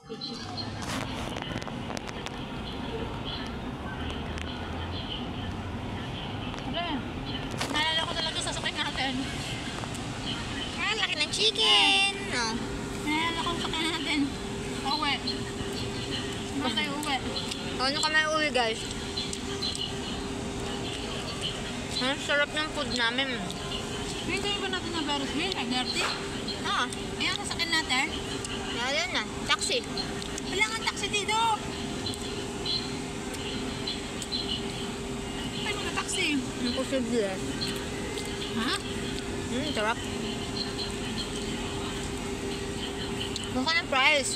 Naalala ko talaga sasakay natin. Ah, laki ng chicken. No. Naalala ko sasakay natin. Uwi. Saan tayo uwi? Ano kami uwi, guys? Ang sarap ng food namin. Hindi ba natin na Ferris wheel? Ay, dirty. Ah, Ayan, sasakyan natin. yan na. Taxi. Wala nga taxi dito. Ay, mga taxi. Imposible. Ha? Sarap. Kuha ng price.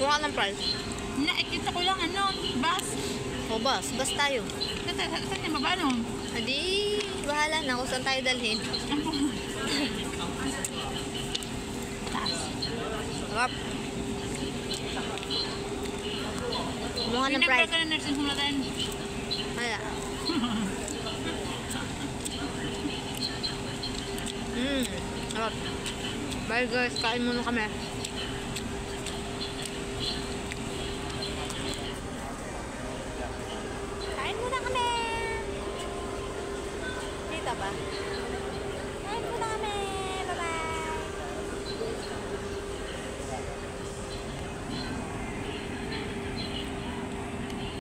Kuha ng price. Nakikita ko lang ano, bus. O bus tayo. Saan yung baba nun? Adi, bahala na kung saan tayo dalhin. Sarap. Kumuha ng price. Pinagpag ka na nursing home natin. Wala. Sarap. Bye guys, kain muna kami.